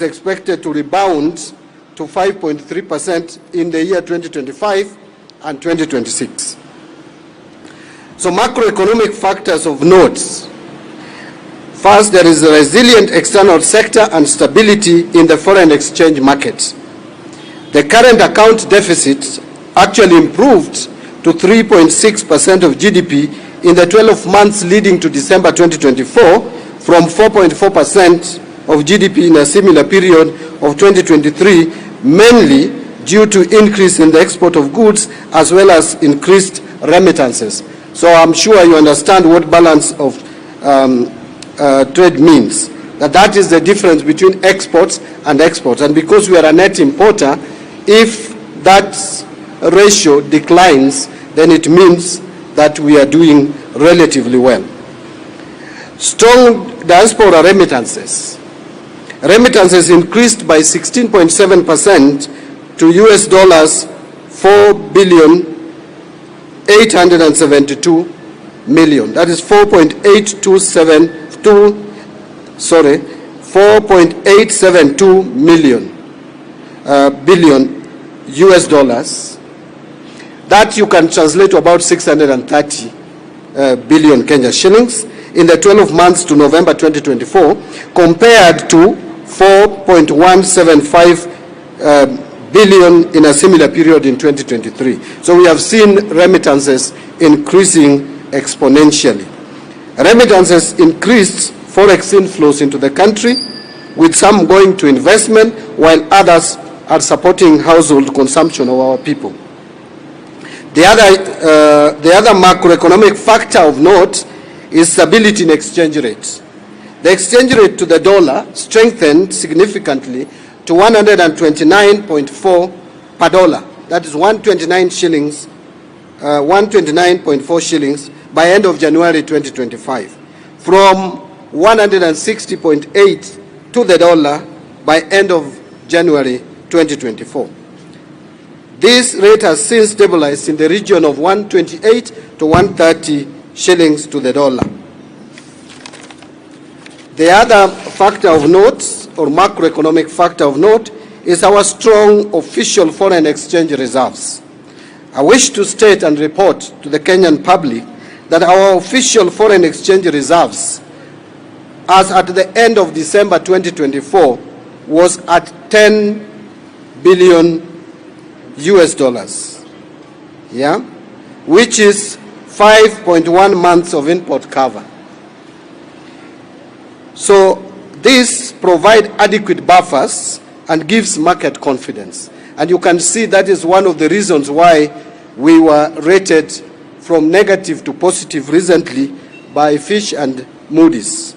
is expected to rebound to 5.3% in the year 2025 and 2026. So macroeconomic factors of note. First, there is a resilient external sector and stability in the foreign exchange market. The current account deficit actually improved to 3.6% of GDP in the 12 months leading to December 2024 from 4.4% of GDP in a similar period of 2023, mainly due to increase in the export of goods as well as increased remittances. So I'm sure you understand what balance of trade means. That is the difference between exports and exports. And because we are a net importer, if that ratio declines, then it means that we are doing relatively well. Strong diaspora remittances. Remittances increased by 16.7% to US dollars 4,872 million. That is 4.872 billion US dollars. That you can translate to about 630 billion Kenya shillings in the 12 months to November 2024, compared to 4.175 billion in a similar period in 2023. So we have seen remittances increasing exponentially. Remittances increased forex inflows into the country, with some going to investment, while others are supporting household consumption of our people. The other macroeconomic factor of note is stability in exchange rates. The exchange rate to the dollar strengthened significantly to 129.4 per dollar. That is 129 shillings, 129.4 shillings by end of January 2025, from 160.8 to the dollar by end of January 2024. This rate has since stabilized in the region of 128 to 130 shillings to the dollar. The other factor of note, or macroeconomic factor of note, is our strong official foreign exchange reserves. I wish to state and report to the Kenyan public that our official foreign exchange reserves, as at the end of December 2024, was at 10 billion US dollars, which is 5.1 months of import cover. So this provides adequate buffers and gives market confidence. And you can see that is one of the reasons why we were rated from negative to positive recently by Fitch and Moody's.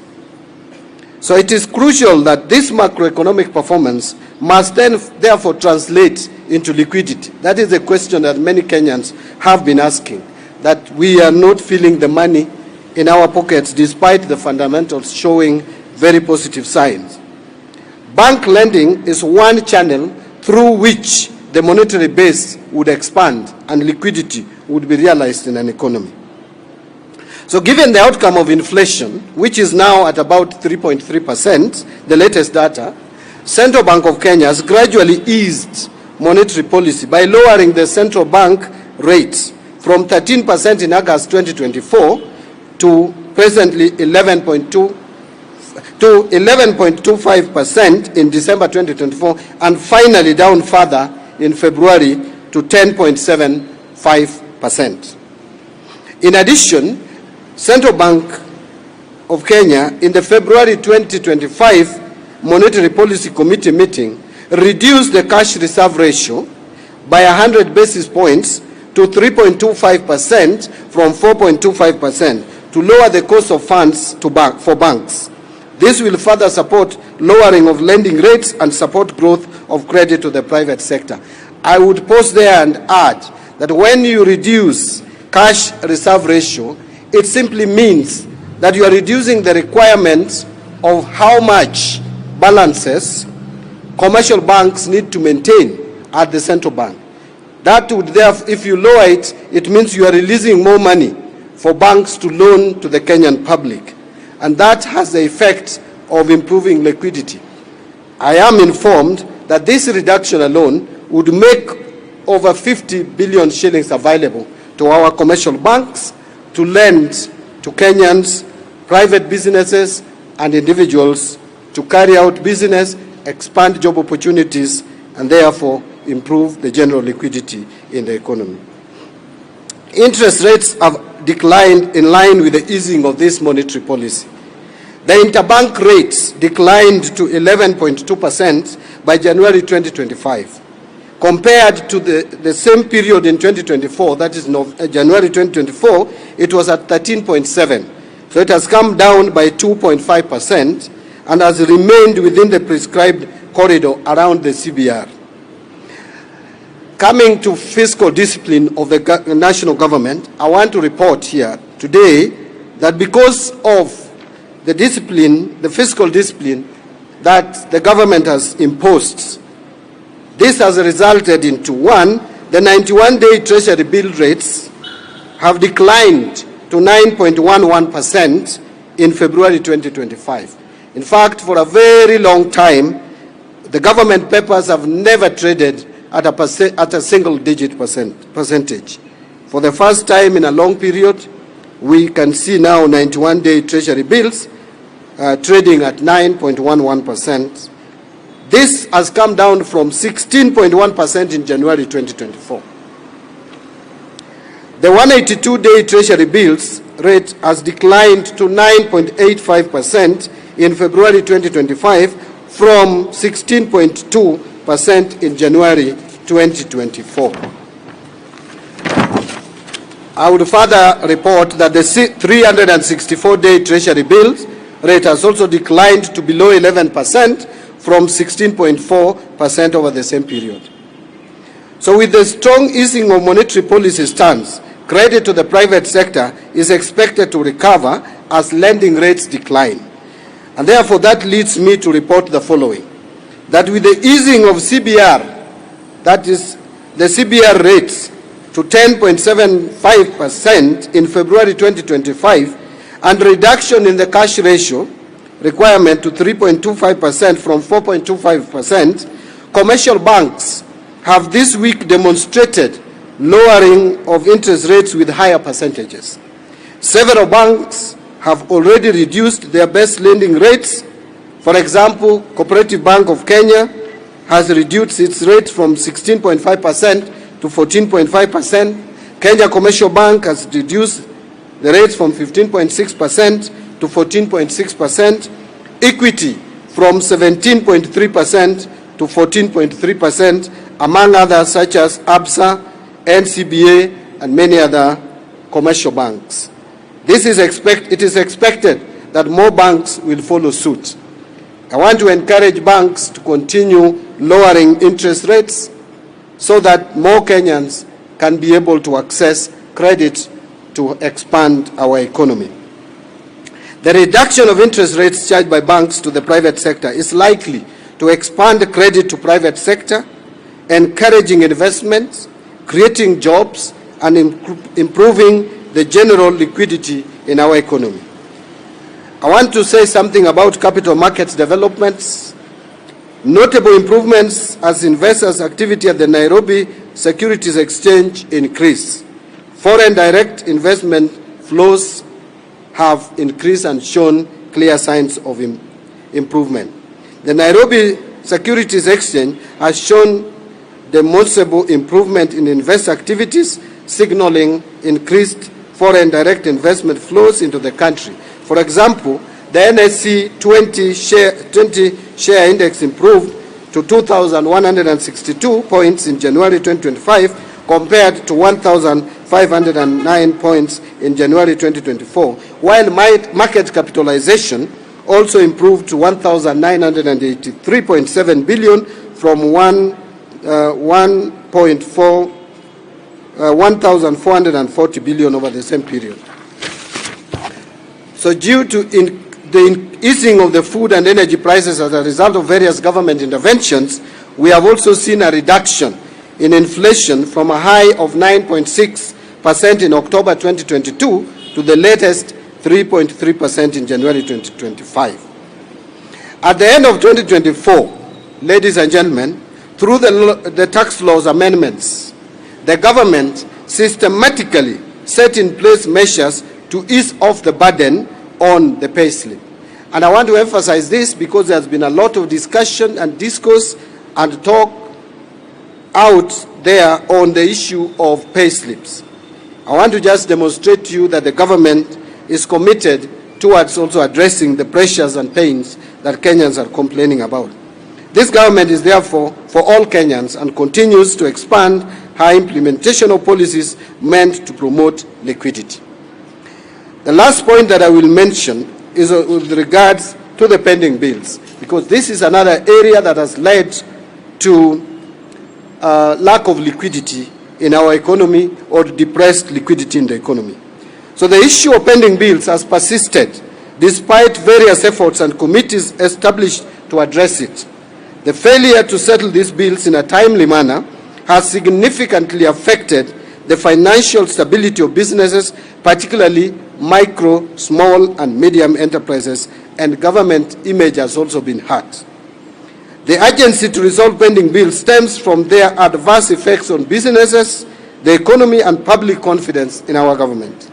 So it is crucial that this macroeconomic performance must then therefore translate into liquidity. That is a question that many Kenyans have been asking, that we are not feeling the money in our pockets despite the fundamentals showing very positive signs. Bank lending is one channel through which the monetary base would expand and liquidity would be realized in an economy. So given the outcome of inflation, which is now at about 3.3%, the latest data, Central Bank of Kenya has gradually eased monetary policy by lowering the central bank rate from 13% in August 2024 to presently 11.25% in December 2024, and finally down further in February to 10.75%. In addition, Central Bank of Kenya in the February 2025 Monetary Policy Committee meeting reduced the cash reserve ratio by 100 basis points to 3.25% from 4.25% to lower the cost of funds for banks. This will further support lowering of lending rates and support growth of credit to the private sector. I would pause there and add that when you reduce cash reserve ratio, it simply means that you are reducing the requirements of how much balances commercial banks need to maintain at the central bank. That would therefore, if you lower it, it means you are releasing more money for banks to loan to the Kenyan public. And that has the effect of improving liquidity. I am informed that this reduction alone would make over 50 billion shillings available to our commercial banks to lend to Kenyans, private businesses, and individuals to carry out business, expand job opportunities, and therefore improve the general liquidity in the economy. Interest rates have declined in line with the easing of this monetary policy. The interbank rates declined to 11.2% by January 2025. Compared to the same period in 2024, that is January 2024, it was at 13.7%. So it has come down by 2.5% and has remained within the prescribed corridor around the CBR. Coming to fiscal discipline of the national government, I want to report here today that because of the discipline, the fiscal discipline that the government has imposed, this has resulted into, one, the 91-day treasury bill rates have declined to 9.11% in February 2025. In fact, for a very long time, the government papers have never traded at a single-digit percentage. For the first time in a long period, we can see now 91-day treasury bills trading at 9.11%. This has come down from 16.1% in January 2024. The 182-day treasury bills rate has declined to 9.85% in February 2025 from 16.2% in January 2024. I would further report that the 364-day treasury bills rate has also declined to below 11% from 16.4% over the same period. So with the strong easing of monetary policy stance, credit to the private sector is expected to recover as lending rates decline. And therefore that leads me to report the following: that with the easing of CBR, that is the CBR rates, to 10.75% in February 2025, and reduction in the cash ratio requirement to 3.25% from 4.25%, commercial banks have this week demonstrated lowering of interest rates with higher percentages. Several banks have already reduced their best lending rates. For example, Cooperative Bank of Kenya has reduced its rate from 16.5% to 14.5%. Kenya Commercial Bank has reduced the rates from 15.6% to 14.6%. Equity from 17.3% to 14.3%, among others such as ABSA, NCBA, and many other commercial banks. It is expected that more banks will follow suit. I want to encourage banks to continue lowering interest rates so that more Kenyans can be able to access credit to expand our economy. The reduction of interest rates charged by banks to the private sector is likely to expand credit to private sector, encouraging investments, creating jobs, and improving the general liquidity in our economy. I want to say something about capital markets developments. Notable improvements as investors' activity at the Nairobi Securities Exchange increased. Foreign direct investment flows have increased and shown clear signs of improvement. The Nairobi Securities Exchange has shown demonstrable improvement in investor activities, signaling increased foreign direct investment flows into the country. For example, the NSE 20 share index improved to 2,162 points in January 2025 compared to 1,509 points in January 2024, while market capitalization also improved to 1,983.7 billion from 1,440 billion over the same period. So due to the easing of the food and energy prices as a result of various government interventions, we have also seen a reduction in inflation from a high of 9.6% in October 2022 to the latest 3.3% in January 2025. At the end of 2024, ladies and gentlemen, through the tax laws amendments, the government systematically set in place measures to ease off the burden on the payslip. And I want to emphasize this because there's been a lot of discussion and discourse and talk out there on the issue of payslips. I want to just demonstrate to you that the government is committed towards also addressing the pressures and pains that Kenyans are complaining about. This government is therefore for all Kenyans and continues to expand her implementation of policies meant to promote liquidity. The last point that I will mention is with regards to the pending bills, because this is another area that has led to lack of liquidity in our economy or depressed liquidity in the economy. So the issue of pending bills has persisted despite various efforts and committees established to address it. The failure to settle these bills in a timely manner has significantly affected the financial stability of businesses, particularly micro, small and medium enterprises, and government image has also been hurt. The urgency to resolve pending bills stems from their adverse effects on businesses, the economy and public confidence in our government.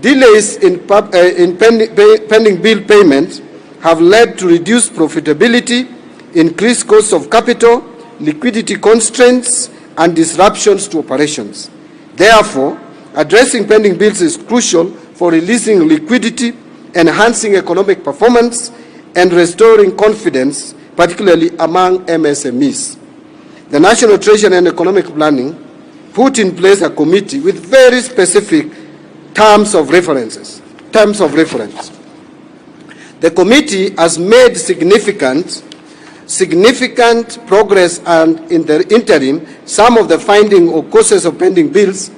Delays in pending bill payments have led to reduced profitability, increased costs of capital, liquidity constraints, and disruptions to operations. Therefore, addressing pending bills is crucial for releasing liquidity, enhancing economic performance, and restoring confidence, particularly among MSMEs. The National Treasury and Economic Planning put in place a committee with very specific terms of reference. The committee has made significant progress, and in the interim, some of the findings or causes of pending bills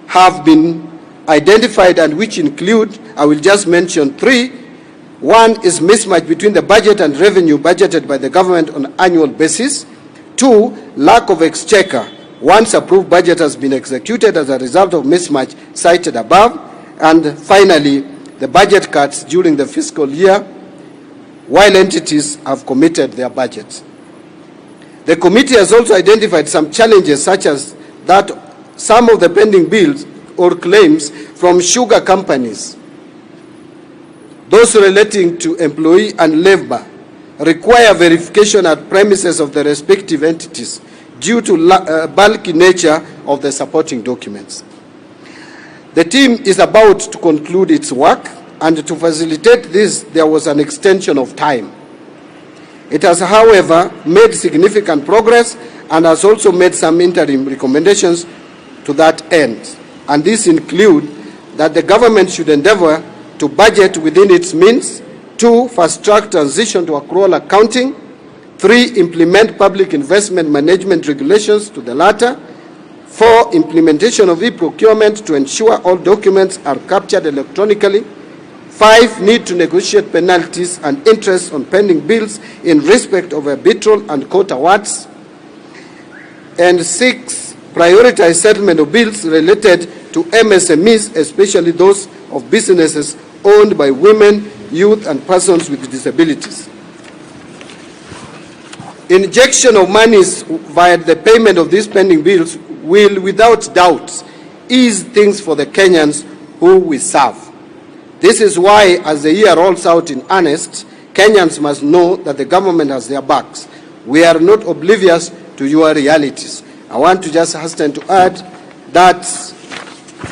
have been identified, and which include, I will just mention three. One is mismatch between the budget and revenue budgeted by the government on an annual basis. Two, lack of exchequer once approved budget has been executed as a result of mismatch cited above. And finally, the budget cuts during the fiscal year while entities have committed their budgets. The committee has also identified some challenges, such as that some of the pending bills or claims from sugar companies, those relating to employee and labor, require verification at premises of the respective entities due to bulky nature of the supporting documents. The team is about to conclude its work, and to facilitate this, there was an extension of time. It has, however, made significant progress and has also made some interim recommendations to that end. And these include that the government should endeavor to budget within its means. 2, fast-track transition to accrual accounting. 3, implement public investment management regulations to the latter. 4, implementation of e-procurement to ensure all documents are captured electronically. 5, need to negotiate penalties and interest on pending bills in respect of arbitral and court awards. And 6, prioritize settlement of bills related to MSMEs, especially those of businesses owned by women, youth, and persons with disabilities. Injection of monies via the payment of these pending bills will, without doubt, ease things for the Kenyans who we serve. This is why, as the year rolls out in earnest, Kenyans must know that the government has their backs. We are not oblivious to your realities. I want to just hasten to add that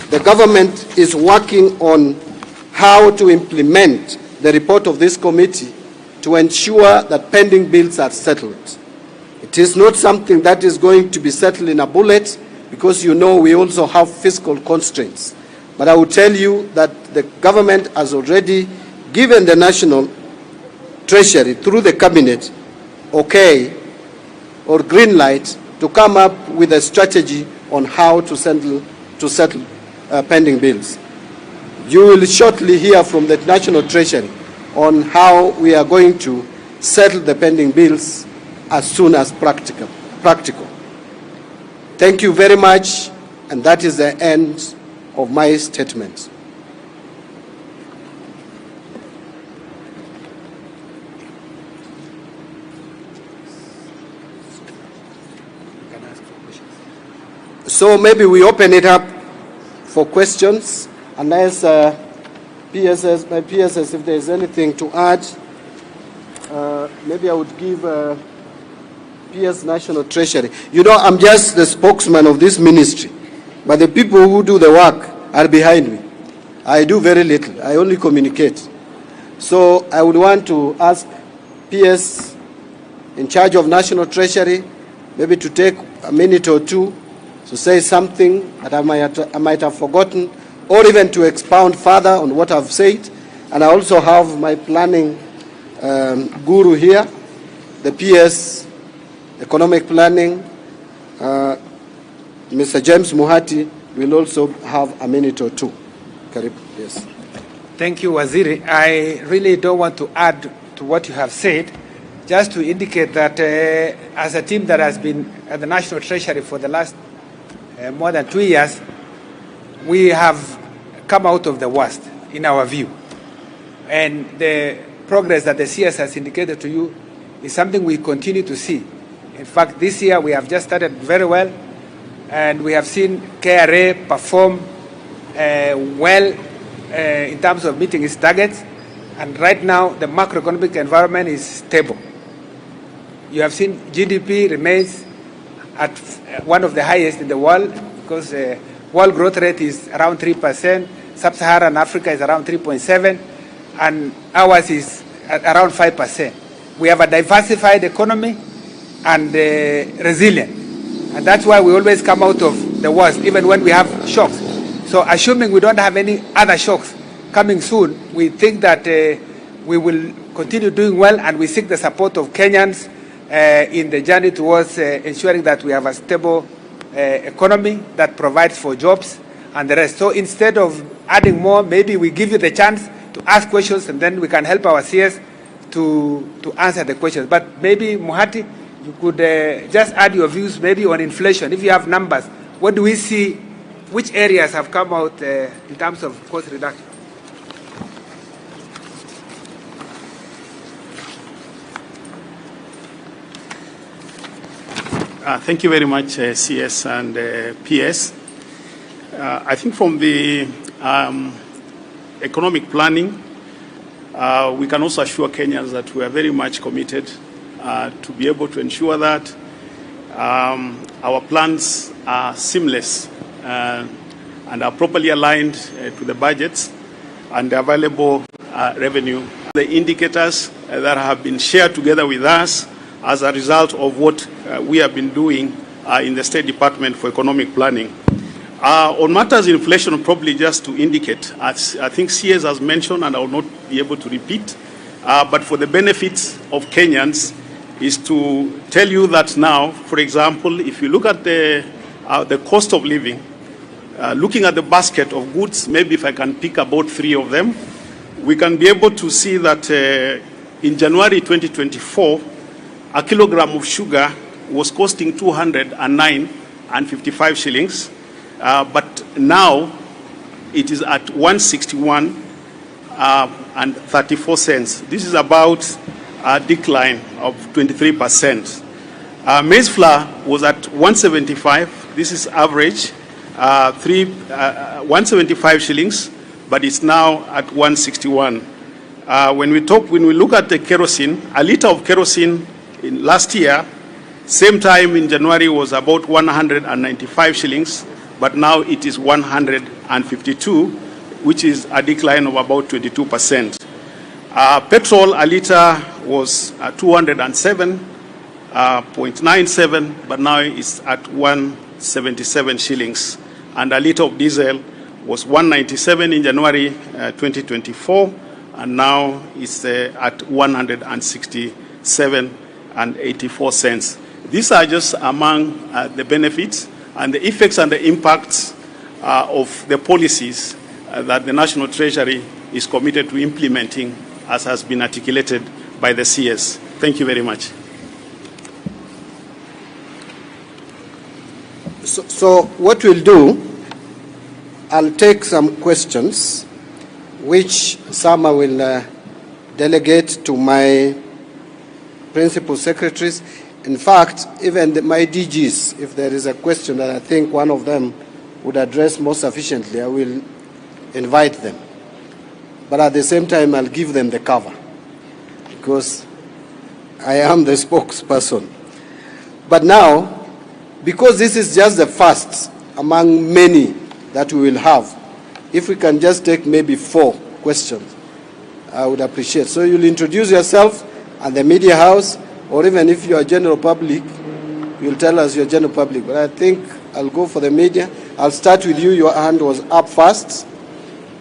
the government is working on how to implement the report of this committee to ensure that pending bills are settled. It is not something that is going to be settled in a bullet, because you know we also have fiscal constraints. But I will tell you that the government has already given the National Treasury through the cabinet okay or green light to come up with a strategy on how to settle pending bills. You will shortly hear from the National Treasury on how we are going to settle the pending bills as soon as practical. Thank you very much, and that is the end of my statement. So maybe we open it up for questions, unless my PSS, if there's anything to add. Maybe I would give PS National Treasury. You know, I'm just the spokesman of this ministry, but the people who do the work are behind me. I do very little. I only communicate. So I would want to ask PS in charge of National Treasury maybe to take a minute or two to say something that I might have forgotten, or even to expound further on what I've said. And I also have my planning guru here, the PS Economic Planning, Mr. James Muhati will also have a minute or two. Yes. Thank you, Waziri. I really don't want to add to what you have said, just to indicate that as a team that has been at the National Treasury for the last more than 2 years, we have come out of the worst, in our view. And the progress that the CS has indicated to you is something we continue to see. In fact, this year we have just started very well, and we have seen KRA perform well in terms of meeting its targets. And right now, the macroeconomic environment is stable. You have seen GDP remains at one of the highest in the world, because world growth rate is around 3%, sub-Saharan Africa is around 3.7%, and ours is at around 5%. We have a diversified economy and resilient, and that's why we always come out of the worst, even when we have shocks. So assuming we don't have any other shocks coming soon, we think that we will continue doing well, and we seek the support of Kenyans in the journey towards ensuring that we have a stable economy that provides for jobs and the rest. So instead of adding more, maybe we give you the chance to ask questions, and then we can help our CS to answer the questions. But maybe, Muhati, you could just add your views maybe on inflation. If you have numbers, what do we see, which areas have come out in terms of cost reduction? Thank you very much, CS and PS. I think from the economic planning, we can also assure Kenyans that we are very much committed to be able to ensure that our plans are seamless and are properly aligned to the budgets and the available revenue. The indicators that have been shared together with us as a result of what we have been doing in the State Department for Economic Planning. On matters of inflation, probably just to indicate, as I think CS has mentioned, and I will not be able to repeat, but for the benefits of Kenyans, is to tell you that now, for example, if you look at the cost of living, looking at the basket of goods, maybe if I can pick about 3 of them, we can be able to see that in January 2024, a kilogram of sugar was costing 209.55 shillings, but now it is at 161 and 34 cents. This is about a decline of 23%. Maize flour was at 175. This is average, 175 shillings, but it's now at 161. When we look at the kerosene, a liter of kerosene in last year, same time in January, was about 195 shillings, but now it is 152, which is a decline of about 22%. Petrol, a liter was 207.97, but now it's at 177 shillings. And a liter of diesel was 197 in January 2024, and now it's at 167.84 cents. These are just among the benefits and the effects and the impacts of the policies that the National Treasury is committed to implementing, as has been articulated by the CS. Thank you very much. So what we'll do, I'll take some questions, which some I will delegate to my principal secretaries. In fact, even my DGs, if there is a question that I think one of them would address more sufficiently, I will invite them. But at the same time, I'll give them the cover, because I am the spokesperson. But now, because this is just the first among many that we will have, if we can just take maybe 4 questions, I would appreciate. So you'll introduce yourself and the media house, or even if you are general public, you'll tell us you're general public. But I think I'll go for the media. I'll start with you. Your hand was up first.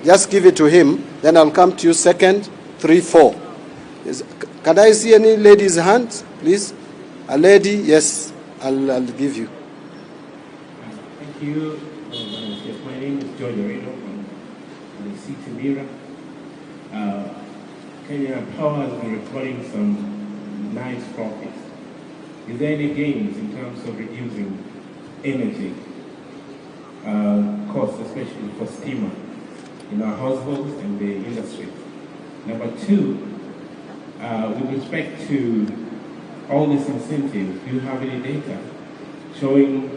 Just give it to him. Then I'll come to you second, 3, 4. Can I see any lady's hand, please? A lady? Yes, I'll give you. Thank you. My name is John Laredo from the City Mirror. Kenya Power has been recording some nice profits. Is there any gains in terms of reducing energy costs, especially for steamer, in our households and the industry? Number 2, with respect to all these incentives, do you have any data showing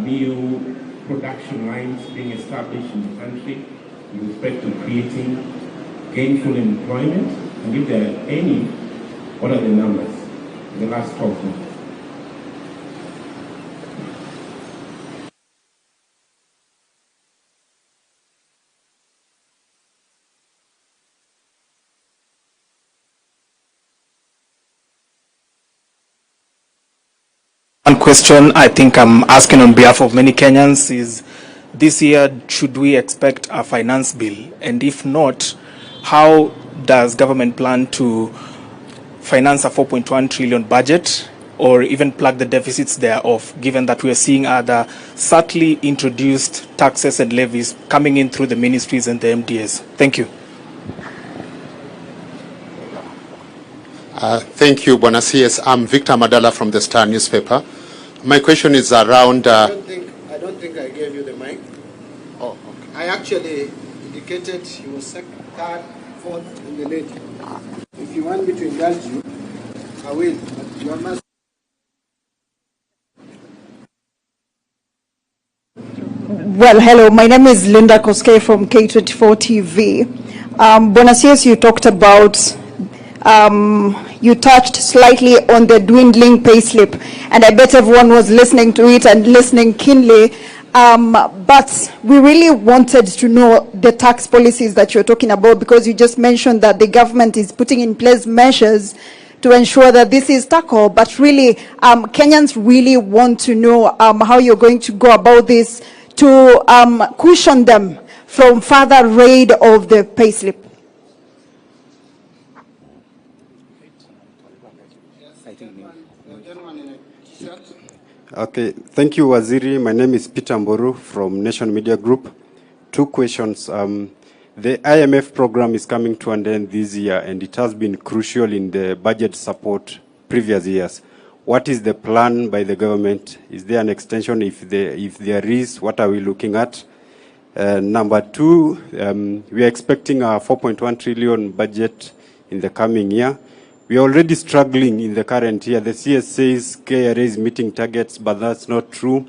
new production lines being established in the country with respect to creating gainful employment? And if there are any, what are the numbers in the last 12 months? One question I think I'm asking on behalf of many Kenyans is, this year, should we expect a finance bill? And if not, how does government plan to finance a 4.1 trillion budget, or even plug the deficits thereof, given that we are seeing other subtly introduced taxes and levies coming in through the ministries and the MDS? Thank you. Thank you, Bwana CS. I'm Victor Madala from the Star newspaper. My question is around... I don't think I gave you the mic. Oh, okay. I actually indicated you were second, third, fourth, and the lady. If you want me to indulge you, I will. But you must... Well, hello. My name is Linda Koske from K24 TV. Bwana CS, you talked about... you touched slightly on the dwindling payslip, and I bet everyone was listening to it and listening keenly. But we really wanted to know the tax policies that you're talking about, because you just mentioned that the government is putting in place measures to ensure that this is tackled. But really, Kenyans really want to know how you're going to go about this to cushion them from further raid of the payslip. Okay, thank you, Waziri. My name is Peter Mboru from Nation Media Group. 2 questions. The IMF program is coming to an end this year, and it has been crucial in the budget support previous years. What is the plan by the government? Is there an extension? If there is, what are we looking at? Number 2, we are expecting a 4.1 trillion budget in the coming year. We are already struggling in the current year. The CS says KRA is meeting targets, but that's not true.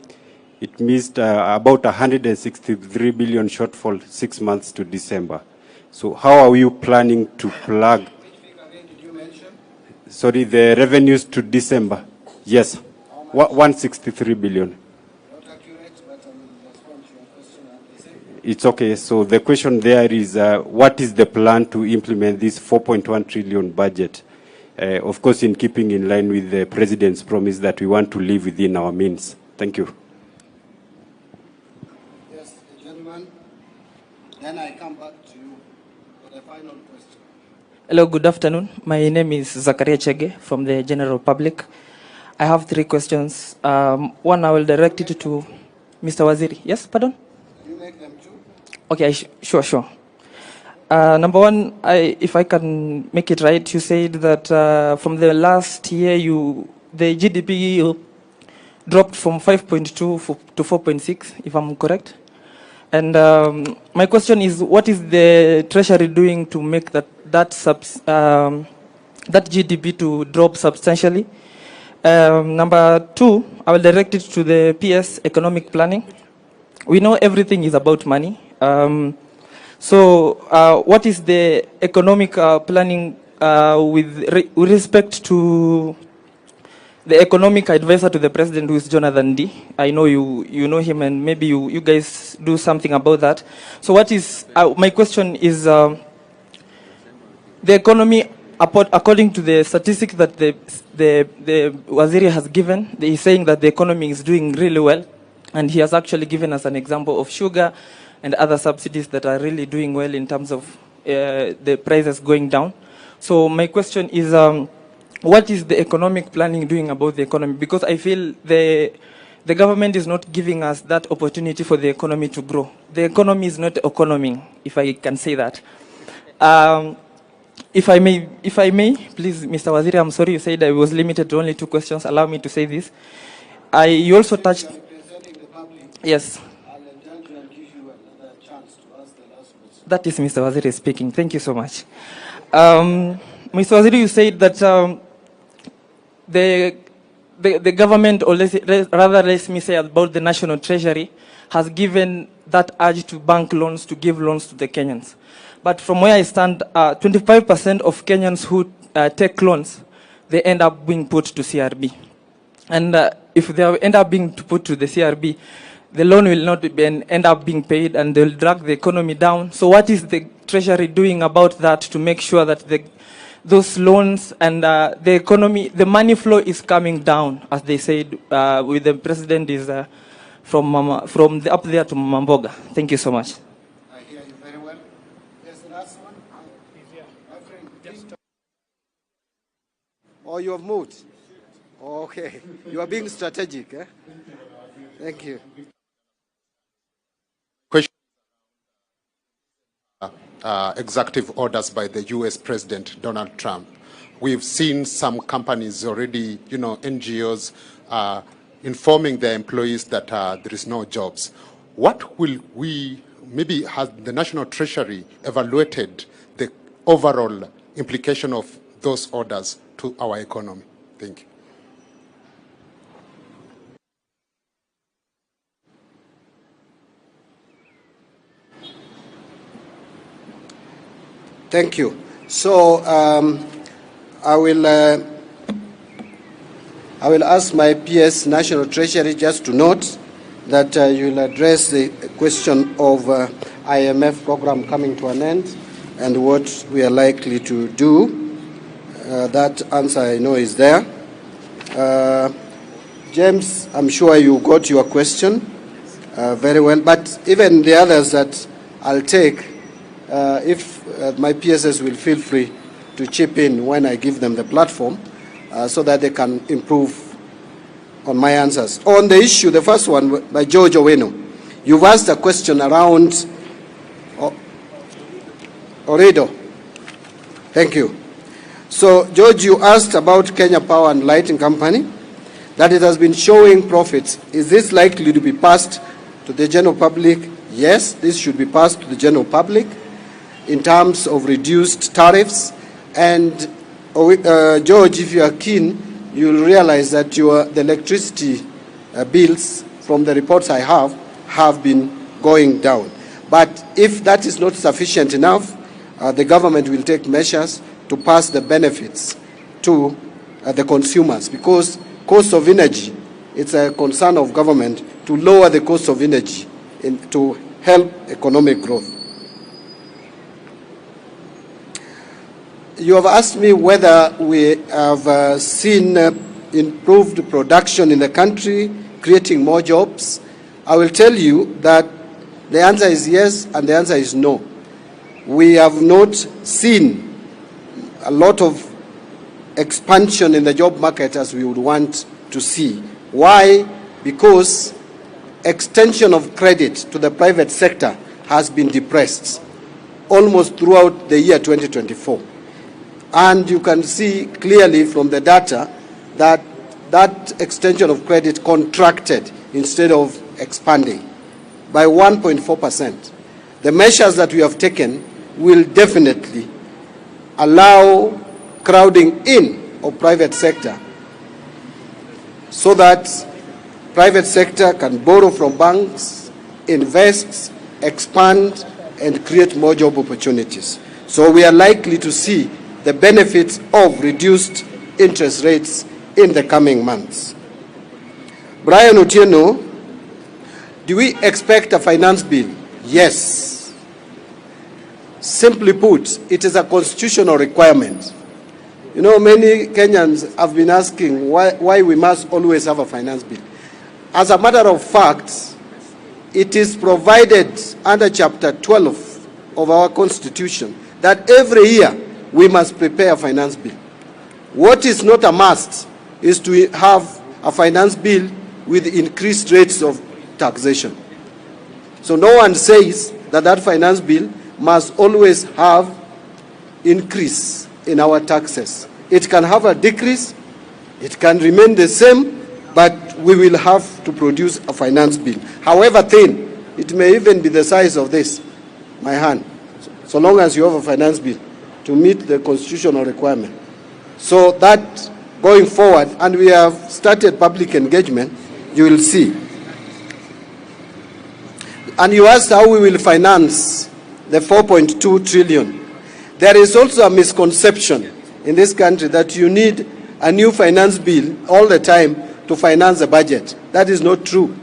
It missed about 163 billion shortfall 6 months to December. So how are you planning to plug? Which figure again did you mention? Sorry, the revenues to December. Yes, 163 billion. Not accurate, but I will respond to your question at the same. It's okay. So the question there is, what is the plan to implement this 4.1 trillion budget? Of course, in keeping in line with the President's promise that we want to live within our means. Thank you. Yes, gentlemen. Then I come back to you for the final question. Hello, good afternoon. My name is Zakaria Chege from the General Public. I have 3 questions. One, I will direct it to Mr. Waziri. Yes, pardon? You make them too? Okay, sure. Number 1, if I can make it right, you said that from the last year, the GDP dropped from 5.2 to 4.6, if I'm correct. And my question is, what is the Treasury doing to make that GDP to drop substantially? Number two, I will direct it to the PS economic planning. We know everything is about money. What is the economic planning with respect to the economic advisor to the president, who is Jonathan D? I know you know him, and maybe you guys do something about that. So what is, my question is, the economy, according to the statistics that the Waziri has given, he's saying that the economy is doing really well, and he has actually given us an example of sugar and other subsidies that are really doing well in terms of the prices going down. So my question is, what is the economic planning doing about the economy? Because I feel the government is not giving us that opportunity for the economy to grow. The economy is not economing, if I can say that. If I may, please, Mr. Waziri, I'm sorry you said I was limited to only 2 questions. Allow me to say this. You also touched... Yes. That is Mr. Waziri speaking. Thank you so much. Mr. Waziri, you said that the government, or rather let me say about the National Treasury, has given that urge to bank loans, to give loans to the Kenyans. But from where I stand, 25% of Kenyans who take loans, they end up being put to CRB. And if they end up being put to the CRB, the loan will not end up being paid, and they'll drag the economy down. So what is the Treasury doing about that to make sure that those loans and the economy, the money flow is coming down, as they said, with the president is from up there to Mamboga. Thank you so much. I hear you very well. Yes, the last one. My friend, oh, you have moved? Okay. You are being strategic, eh? Thank you. Executive orders by the US President Donald Trump. We've seen some companies already, NGOs, informing their employees that there is no jobs. What will maybe has the National Treasury evaluated the overall implication of those orders to our economy? Thank you. Thank you. So I will ask my PS National Treasury just to note that you will address the question of IMF program coming to an end and what we are likely to do. That answer I know is there. James, I'm sure you got your question very well, but even the others that I'll take, if my PSS will feel free to chip in when I give them the platform so that they can improve on my answers. On the issue, the first one by George Oweno, you've asked a question around Oredo. Thank you. So, George, you asked about Kenya Power and Lighting Company, that it has been showing profits. Is this likely to be passed to the general public? Yes, this should be passed to the general public in terms of reduced tariffs. And George, if you are keen, you'll realize that the electricity bills, from the reports I have been going down. But if that is not sufficient enough, the government will take measures to pass the benefits to the consumers, because cost of energy, it's a concern of government to lower the cost of energy to help economic growth. You have asked me whether we have seen improved production in the country, creating more jobs. I will tell you that the answer is yes and the answer is no. We have not seen a lot of expansion in the job market as we would want to see. Why? Because extension of credit to the private sector has been depressed almost throughout the year 2024. And you can see clearly from the data that that extension of credit contracted instead of expanding by 1.4%. The measures that we have taken will definitely allow crowding in of private sector so that private sector can borrow from banks, invest, expand, and create more job opportunities. So we are likely to see the benefits of reduced interest rates in the coming months. Brian Otieno, do we expect a finance bill? Yes. Simply put, it is a constitutional requirement. You know, many Kenyans have been asking why we must always have a finance bill. As a matter of fact, it is provided under Chapter 12 of our Constitution that every year we must prepare a finance bill. What is not a must is to have a finance bill with increased rates of taxation. So no one says that that finance bill must always have increase in our taxes. It can have a decrease, it can remain the same, but we will have to produce a finance bill. However thin, it may even be the size of this, my hand, so long as you have a finance bill to meet the constitutional requirement. So that going forward, and we have started public engagement, you will see. And you asked how we will finance the 4.2 trillion. There is also a misconception in this country that you need a new finance bill all the time to finance the budget. That is not true.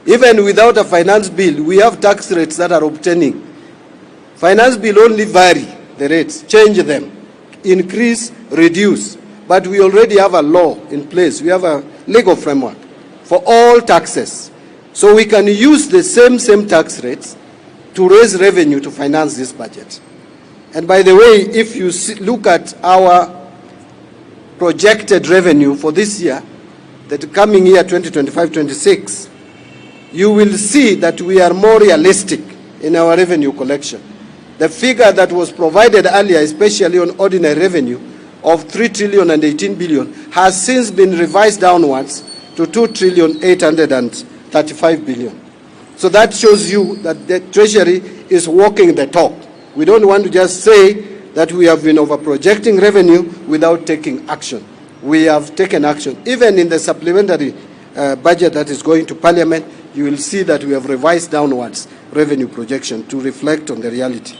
Even without a finance bill, we have tax rates that are obtaining. Finance bill only vary the rates, change them, increase, reduce. But we already have a law in place. We have a legal framework for all taxes. So we can use the same tax rates to raise revenue to finance this budget. And by the way, if you look at our projected revenue for this year, the coming year 2025-26, you will see that we are more realistic in our revenue collection. The figure that was provided earlier, especially on ordinary revenue, of 3 trillion and 18 billion, has since been revised downwards to 2 trillion 835 billion. So that shows you that the Treasury is walking the talk. We don't want to just say that we have been over-projecting revenue without taking action. We have taken action. Even in the supplementary budget that is going to Parliament, you will see that we have revised downwards revenue projection to reflect on the reality.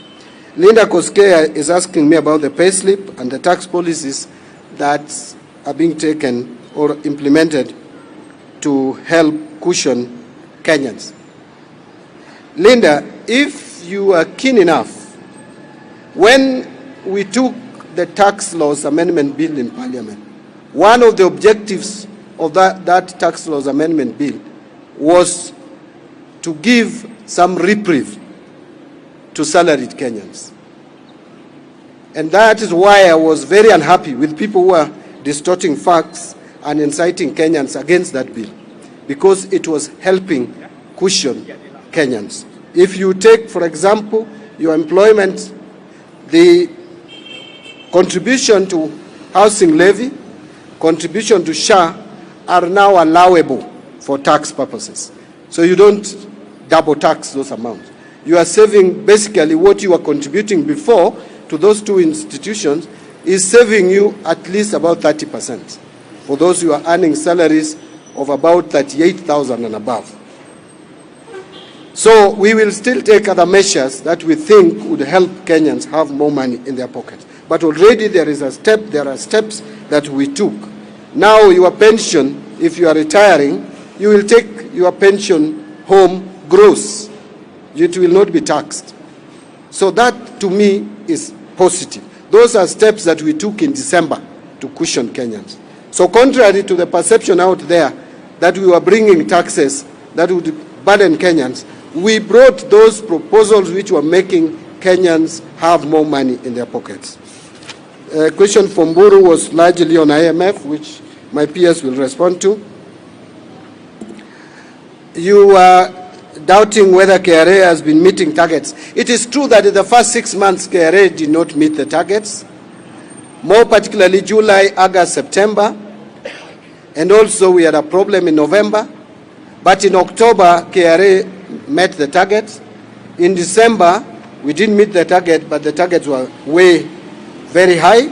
Linda Koskea is asking me about the payslip and the tax policies that are being taken or implemented to help cushion Kenyans. Linda, if you are keen enough, when we took the tax laws amendment bill in Parliament, one of the objectives of that tax laws amendment bill was to give some reprieve to salaried Kenyans. And that is why I was very unhappy with people who are distorting facts and inciting Kenyans against that bill, because it was helping cushion Kenyans. If you take, for example, your employment, the contribution to housing levy, contribution to SHA are now allowable for tax purposes. So you don't double tax those amounts. You are saving basically what you were contributing before to those two institutions is saving you at least about 30% for those who are earning salaries of about 38,000 and above. So we will still take other measures that we think would help Kenyans have more money in their pockets. But already there are steps that we took. Now your pension, if you are retiring, you will take your pension home gross. It will not be taxed. So that to me is positive. Those are steps that we took in December to cushion Kenyans. So contrary to the perception out there that we were bringing taxes that would burden Kenyans, we brought those proposals which were making Kenyans have more money in their pockets. A question from Mburu was largely on IMF, which my peers will respond to. You are doubting whether KRA has been meeting targets. It is true that in the first 6 months, KRA did not meet the targets, more particularly July, August, September, and also we had a problem in November. But in October, KRA met the target. In December, we didn't meet the target, but the targets were very high.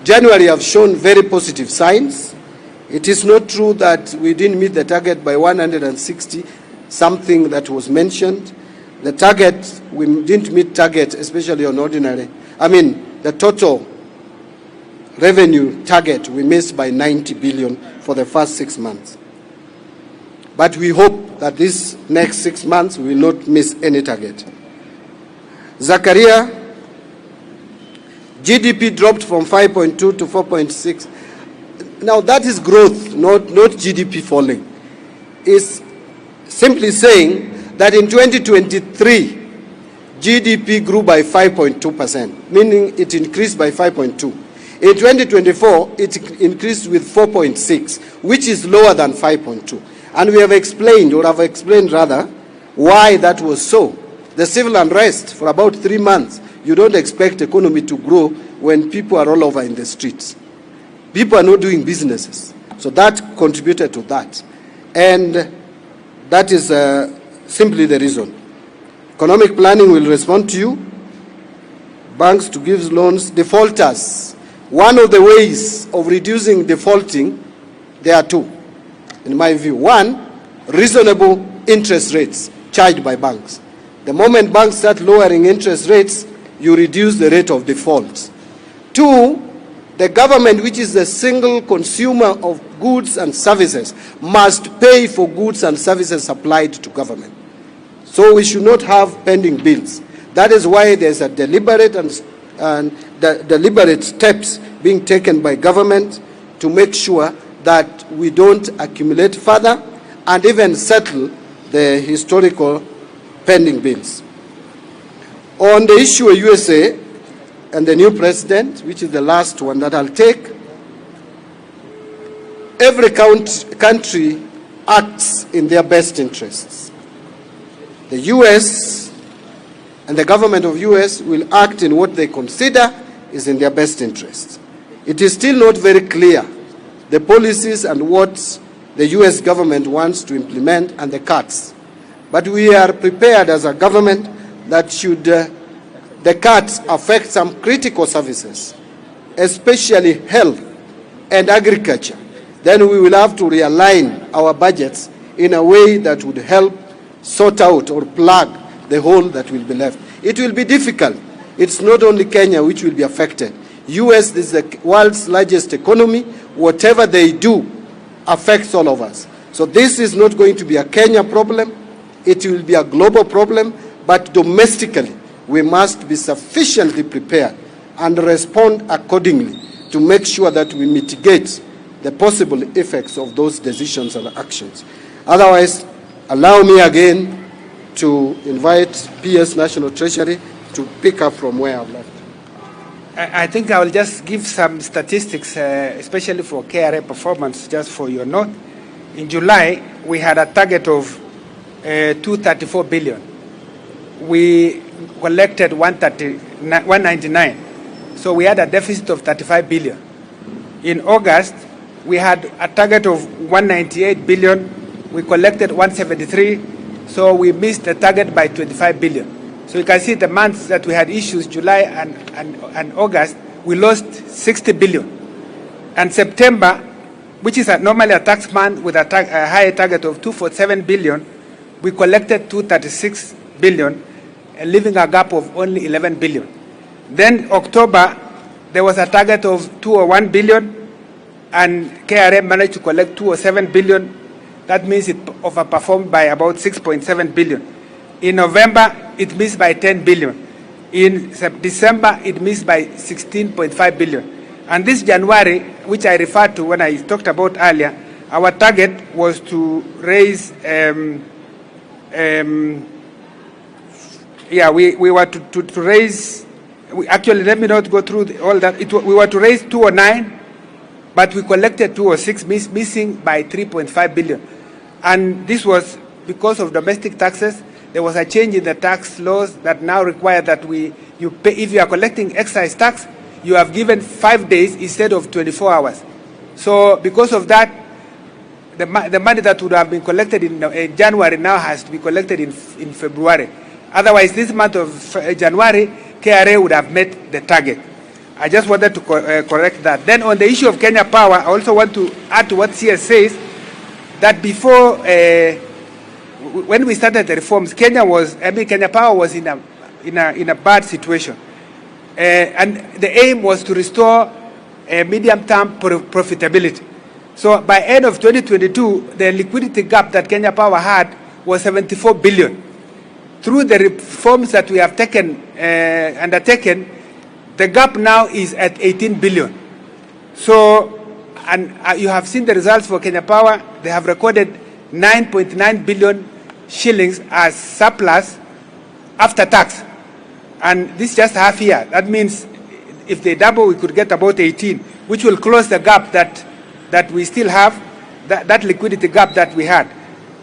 January have shown very positive signs. It is not true that we didn't meet the target by 160, something that was mentioned. The target, we didn't meet target, especially on ordinary. The total revenue target, we missed by 90 billion for the first 6 months. But we hope that this next 6 months we will not miss any target. Zakaria, GDP dropped from 5.2 to 4.6. Now that is growth, not GDP falling. It's simply saying that in 2023, GDP grew by 5.2%, meaning it increased by 5.2. In 2024, it increased with 4.6, which is lower than 5.2. And we have explained, or have explained rather, why that was so. The civil unrest for about 3 months, you don't expect economy to grow when people are all over in the streets. People are not doing businesses. So that contributed to that. And that is simply the reason. Economic planning will respond to you. Banks to give loans. Defaulters. One of the ways of reducing defaulting, there are two, in my view. One, reasonable interest rates charged by banks. The moment banks start lowering interest rates, you reduce the rate of default. Two, the government, which is the single consumer of goods and services, must pay for goods and services supplied to government. So we should not have pending bills. That is why there's a deliberate deliberate steps being taken by government to make sure that we don't accumulate further and even settle the historical pending bills. On the issue of USA and the new president, which is the last one that I'll take, every country acts in their best interests. The US and the government of US will act in what they consider is in their best interests. It is still not very clear the policies and what the US government wants to implement and the cuts. But we are prepared as a government that should the cuts affect some critical services, especially health and agriculture, then we will have to realign our budgets in a way that would help sort out or plug the hole that will be left. It will be difficult. It's not only Kenya which will be affected. US is the world's largest economy. Whatever they do affects all of us. So this is not going to be a Kenya problem. It will be a global problem, but domestically we must be sufficiently prepared and respond accordingly to make sure that we mitigate the possible effects of those decisions and actions. Otherwise, allow me again to invite PS National Treasury to pick up from where I've left. I think I will just give some statistics, especially for KRA performance, just for your note. In July, we had a target of 234 billion. We collected 199. So we had a deficit of 35 billion. In August, we had a target of 198 billion. We collected 173. So we missed the target by 25 billion. So you can see the months that we had issues, July and August, we lost 60 billion. And September, which is normally a tax month with a higher target of 247 billion, we collected 236 billion, leaving a gap of only 11 billion. Then October, there was a target of 201 billion, and KRA managed to collect 207 billion. That means it overperformed by about 6.7 billion. In November, it missed by 10 billion. In December, it missed by 16.5 billion. And this January, which I referred to when I talked about earlier, our target was to raise, we were to raise, actually, let me not go through all that. We were to raise 209, but we collected 206, missing by 3.5 billion. And this was because of domestic taxes. There was a change in the tax laws that now require that you pay, if you are collecting excise tax, you have given 5 days instead of 24 hours. So because of that, the money that would have been collected in January now has to be collected in February. Otherwise, this month of January, KRA would have met the target. I just wanted to correct that. Then on the issue of Kenya Power, I also want to add to what CS says, that before, when we started the reforms, Kenya Power was in a bad situation. And the aim was to restore medium-term profitability. So by end of 2022, the liquidity gap that Kenya Power had was 74 billion. Through the reforms that we have undertaken, the gap now is at 18 billion. So, and you have seen the results for Kenya Power. They have recorded 9.9 billion shillings as surplus after tax. And this is just half year. That means if they double, we could get about 18, which will close the gap that we still have, that liquidity gap that we had.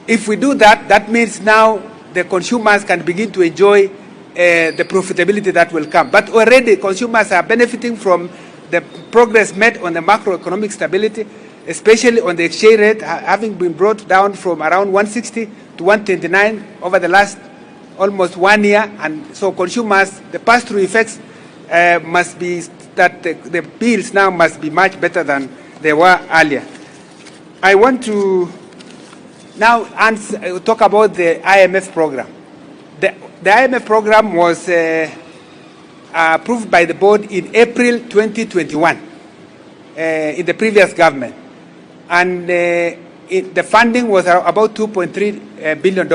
If we do that, that means now the consumers can begin to enjoy the profitability that will come. But already consumers are benefiting from the progress made on the macroeconomic stability, especially on the exchange rate, having been brought down from around 160 to 129 over the last almost 1 year. And so consumers, the pass-through effects must be that the bills now must be much better than they were earlier. I want to now talk about the IMF program. The IMF program was approved by the board in April 2021 in the previous government. And the funding was about $2.3 billion.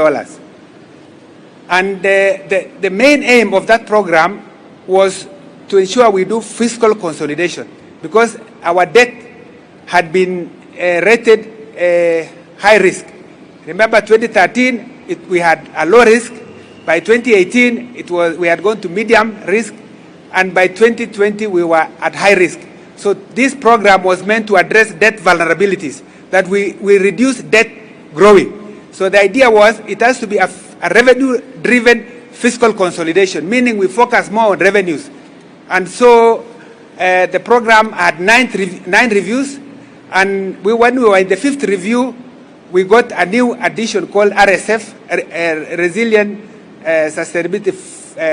And the main aim of that program was to ensure we do fiscal consolidation, because our debt had been rated high risk. Remember 2013, we had a low risk. By 2018, we had gone to medium risk. And by 2020, we were at high risk. So this program was meant to address debt vulnerabilities, that we reduce debt growing. So the idea was it has to be a revenue-driven fiscal consolidation, meaning we focus more on revenues. And so the program had nine reviews, and when we were in the 5th review, we got a new addition called RSF, Resilient Sustainability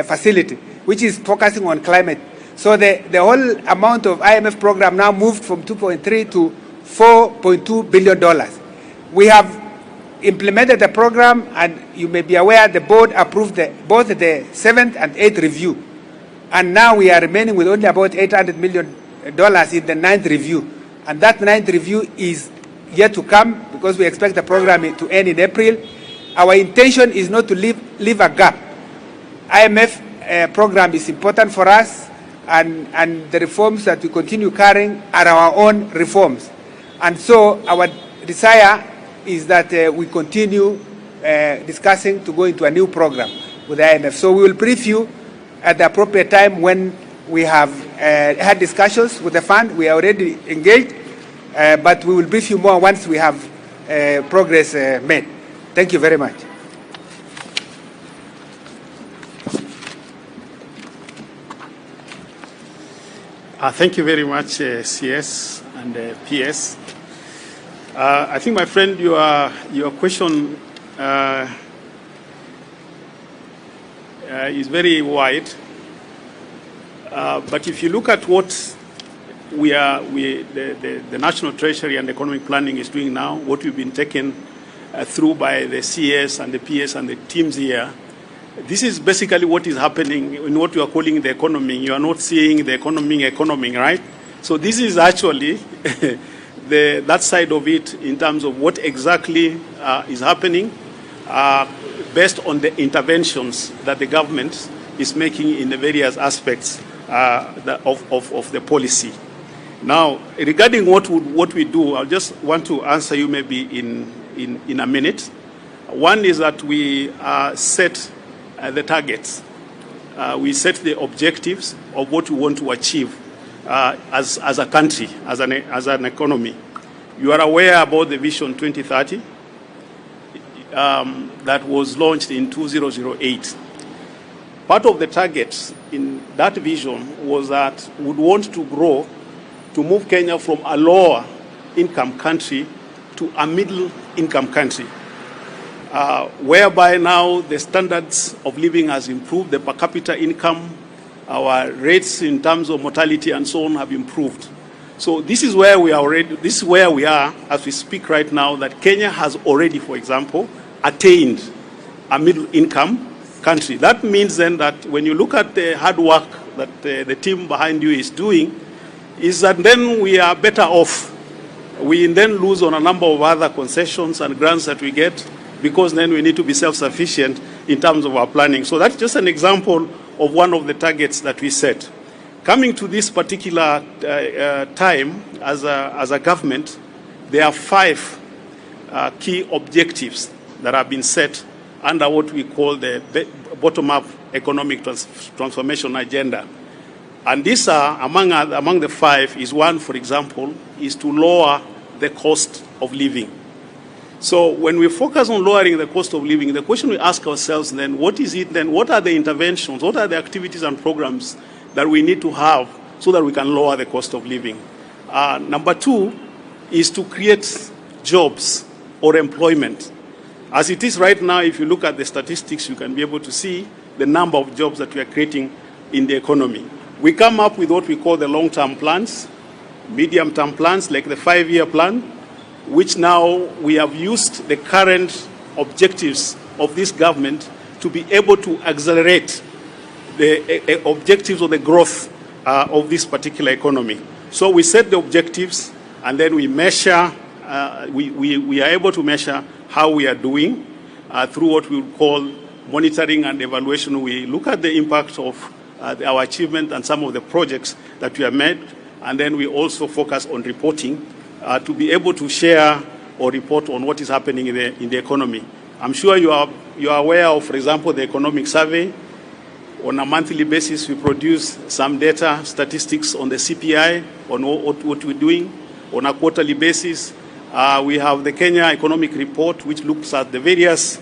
Facility, which is focusing on climate. So the whole amount of IMF program now moved from 2.3 to $4.2 billion. We have implemented the program, and you may be aware the board approved both the 7th and 8th review. And now we are remaining with only about $800 million in the 9th review. And that 9th review is yet to come, because we expect the program to end in April. Our intention is not to leave a gap. IMF program is important for us, and the reforms that we continue carrying are our own reforms. And so our desire is that we continue discussing to go into a new program with the IMF. So we will brief you at the appropriate time when we have had discussions with the fund. We are already engaged, but we will brief you more once we have progress made. Thank you very much. Thank you very much, CS and PS. I think, my friend, your question is very wide. But if you look at what the National Treasury and Economic Planning is doing now, what we've been taken through by the CS and the PS and the teams here, this is basically what is happening in what you are calling the economy. You are not seeing the economy, right? So this is actually that side of it in terms of what exactly is happening based on the interventions that the government is making in the various aspects of the policy. Now, regarding what we do, I just want to answer you maybe in a minute. One is that we set the targets. We set the objectives of what we want to achieve as a country, as an economy. You are aware about the Vision 2030 that was launched in 2008. Part of the targets in that vision was that we would want to grow, to move Kenya from a lower income country to a middle income country, whereby now the standards of living has improved, the per capita income Our rates in terms of mortality and so on have improved. So this is where we are already, this is where we are as we speak right now, that Kenya has already, for example, attained a middle income country. That means then that when you look at the hard work that the team behind you is doing, is that then we are better off. We then lose on a number of other concessions and grants that we get, because then we need to be self-sufficient in terms of our planning. So that's just an example of one of the targets that we set. Coming to this particular time, as a government, there are 5 key objectives that have been set under what we call the bottom-up economic transformation agenda. And these are, among the 5, is one, for example, is to lower the cost of living. So when we focus on lowering the cost of living, the question we ask ourselves then, what is it then, what are the interventions, what are the activities and programs that we need to have so that we can lower the cost of living? Number 2 is to create jobs or employment. As it is right now, if you look at the statistics, you can be able to see the number of jobs that we are creating in the economy. We come up with what we call the long-term plans, medium-term plans, like the 5-year plan, which now we have used the current objectives of this government to be able to accelerate the objectives of the growth of this particular economy. So we set the objectives, and then we measure, we are able to measure how we are doing through what we call monitoring and evaluation. We look at the impact of our achievement and some of the projects that we have made, and then we also focus on reporting to be able to share or report on what is happening in the economy. I'm sure you are aware of, for example, the economic survey. On a monthly basis, we produce some data, statistics on the CPI, on what we're doing. On a quarterly basis, we have the Kenya Economic Report, which looks at the various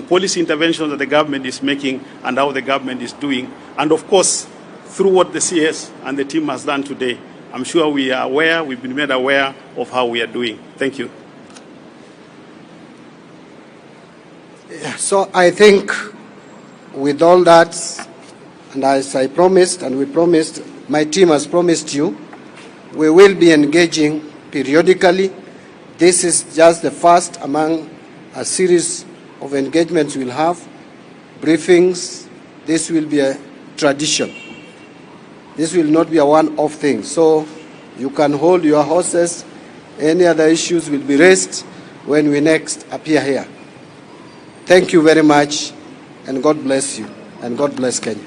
policy interventions that the government is making and how the government is doing. And of course, through what the CS and the team has done today, I'm sure we are aware, we've been made aware of how we are doing. Thank you. Yeah, so I think with all that, and as I promised, and we promised, my team has promised you, we will be engaging periodically. This is just the first among a series of engagements we'll have, briefings. This will be a tradition. This will not be a one-off thing. So you can hold your horses. Any other issues will be raised when we next appear here. Thank you very much, and God bless you, and God bless Kenya.